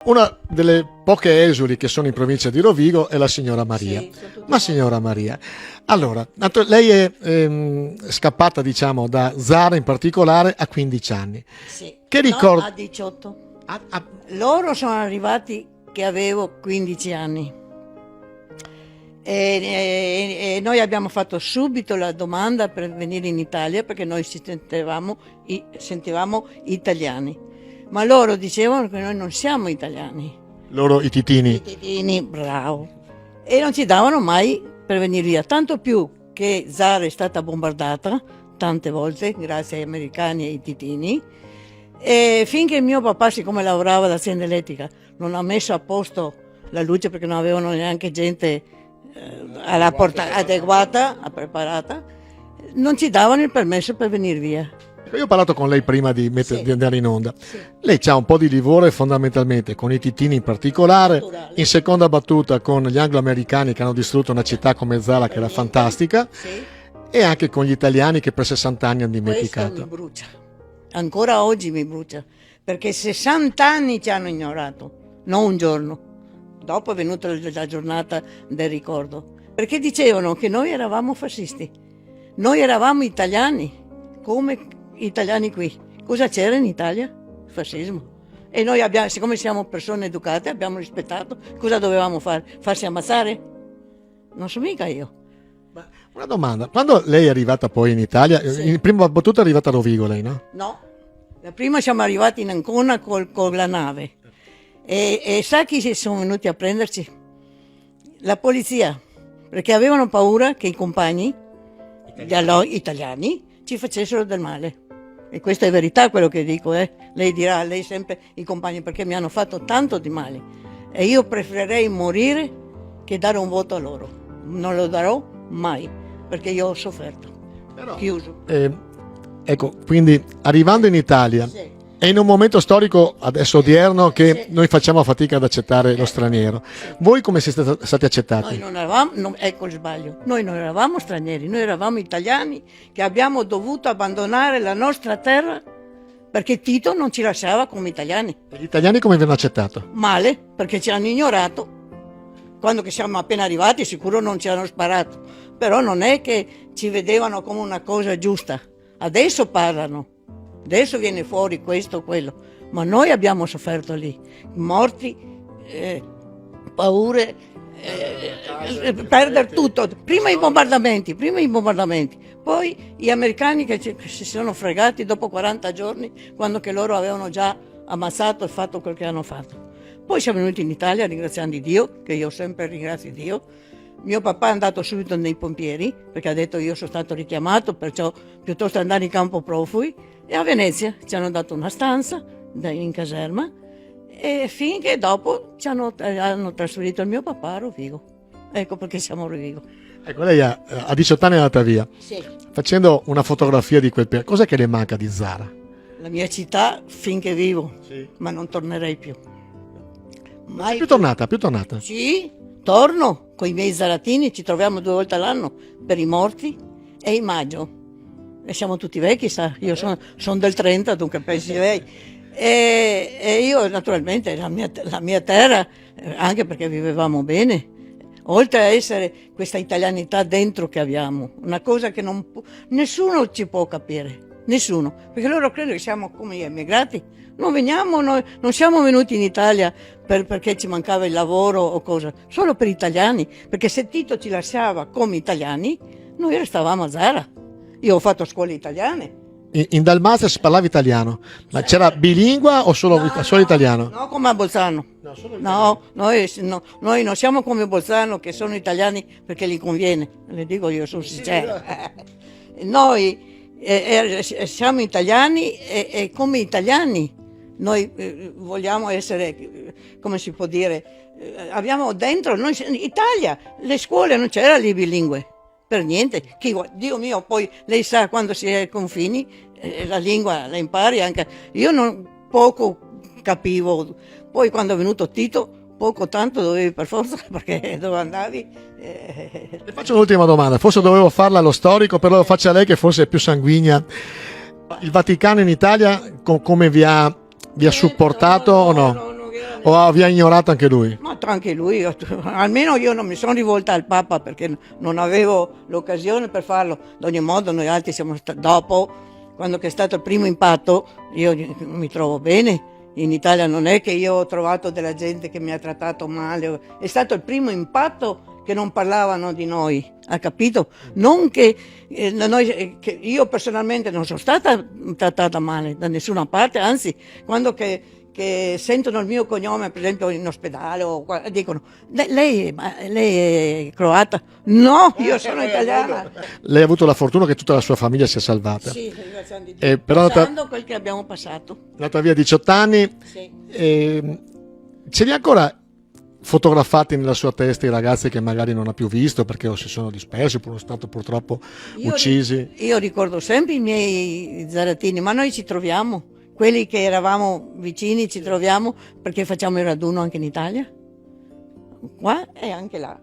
Una delle poche esuli che sono in provincia di Rovigo è la signora Maria. Sì, sono tutti Ma signora Maria, allora, lei è scappata, diciamo, da Zara in particolare a 15 anni. sì. Che No, ricordo? a 18. Loro sono arrivati che avevo 15 anni e noi abbiamo fatto subito la domanda per venire in Italia perché noi ci sentivamo italiani, ma loro dicevano che noi non siamo italiani. Loro, i titini. I titini, bravo. E non ci davano mai per venire via, tanto più che Zara è stata bombardata tante volte grazie agli americani e ai titini. E finché mio papà, siccome lavorava all'azienda elettrica, non ha messo a posto la luce perché non avevano neanche gente alla adeguata, preparata, non ci davano il permesso per venire via. Io ho parlato con lei prima di, Sì. di andare in onda. Sì. Lei ha un po' di livore fondamentalmente con i titini in particolare, Naturale. in seconda battuta con gli anglo-americani che hanno distrutto una città come Zara che era fantastica, Sì. e anche con gli italiani che per 60 anni hanno Questo mi dimenticato. brucia, ancora oggi mi brucia, perché 60 anni ci hanno ignorato, non un giorno. Dopo è venuta la giornata del ricordo, perché dicevano che noi eravamo fascisti, noi eravamo italiani, come italiani qui. Cosa c'era in Italia? Il fascismo. E noi abbiamo, siccome siamo persone educate, abbiamo rispettato. Cosa dovevamo fare? Farsi ammazzare? Non so mica io. Una domanda, quando lei è arrivata poi in Italia, Sì. in prima battuta è arrivata a Rovigo lei, no? No, la prima siamo arrivati in Ancona con la nave e sa chi si sono venuti a prenderci? La polizia, perché avevano paura che i compagni italiani ci facessero del male. E questa è verità quello che dico, eh. Lei dirà, lei sempre i compagni, perché mi hanno fatto tanto di male e io preferirei morire che dare un voto a loro. Non lo darò mai, perché io ho sofferto. Chiuso. Ecco, quindi arrivando in Italia, Sì. è in un momento storico adesso odierno che Sì. noi facciamo fatica ad accettare lo straniero. Voi come siete stati accettati? Noi non eravamo, ecco il sbaglio, noi non eravamo stranieri, noi eravamo italiani che abbiamo dovuto abbandonare la nostra terra perché Tito non ci lasciava come italiani. E gli italiani come vi hanno accettato? Male, perché ci hanno ignorato. Quando che siamo appena arrivati sicuro non ci hanno sparato, però non è che ci vedevano come una cosa giusta. Adesso parlano, adesso viene fuori questo o quello, ma noi abbiamo sofferto lì, morti, paure, perdere tutto. Prima i bombardamenti, poi gli americani che si sono fregati dopo 40 giorni, quando che loro avevano già ammazzato e fatto quel che hanno fatto. Poi siamo venuti in Italia ringraziando Dio, che io sempre ringrazio Dio. Mio papà è andato subito nei pompieri, perché ha detto io sono stato richiamato, perciò piuttosto andare in campo profughi. E a Venezia ci hanno dato una stanza in caserma e finché dopo hanno trasferito il mio papà a Rovigo. Ecco perché siamo a Rovigo. Ecco, lei a 18 anni è andata via. Sì. Facendo una fotografia di quel periodo, cos'è che le manca di Zara? La mia città finché vivo, Sì. ma non tornerei più. È più tornata, più tornata. Sì, torno con i miei zaratini, ci troviamo 2 volte all'anno per i morti e in maggio. E siamo tutti vecchi, sa, io sono del 30, dunque pensi lei. E io naturalmente la mia terra, anche perché vivevamo bene, oltre a essere questa italianità dentro che abbiamo, una cosa che nessuno ci può capire, nessuno, perché loro credono che siamo come gli emigrati. Non veniamo, noi non siamo venuti in Italia perché ci mancava il lavoro o cosa, solo per italiani, perché se Tito ci lasciava come italiani, noi restavamo a Zara. Io ho fatto scuole italiane. In Dalmazia si parlava italiano, ma c'era bilingua o solo italiano? No, come a Bolzano. No, noi non siamo come Bolzano che sono italiani perché gli conviene, le dico io, sono sincera. Noi siamo italiani e come italiani noi vogliamo essere, come si può dire, abbiamo dentro, noi, in Italia le scuole non c'era lì bilingue, per niente. Dio mio, poi lei sa quando si è ai confini, la lingua la impari anche. Io poco capivo, poi quando è venuto Tito, poco tanto dovevi per forza, perché dove andavi... Le faccio un'ultima domanda, forse dovevo farla allo storico, però lo faccio a lei che forse è più sanguigna. Il Vaticano in Italia come vi ha supportato o no? O vi ha ignorato anche lui? Ma anche lui, almeno io non mi sono rivolta al Papa perché non avevo l'occasione per farlo. Ad ogni modo noi altri siamo stati, dopo, quando è stato il primo impatto, io mi trovo bene. In Italia non è che io ho trovato della gente che mi ha trattato male, è stato il primo impatto che non parlavano di noi, ha capito? Non che, che io personalmente non sono stata trattata male da nessuna parte, anzi, quando che sentono il mio cognome, per esempio in ospedale, dicono: lei è croata? No, io sono italiana. Lei ha avuto la fortuna che tutta la sua famiglia sia salvata. Sì, ringraziando Dio. Però Passando quel che abbiamo passato. è andata via a 18 anni. Sì. Ce li ha ancora fotografati nella sua testa i ragazzi che magari non ha più visto perché o si sono dispersi oppure sono stati purtroppo uccisi? Io ricordo sempre i miei zaratini, ma noi ci troviamo, quelli che eravamo vicini ci troviamo perché facciamo il raduno anche in Italia, qua e anche là.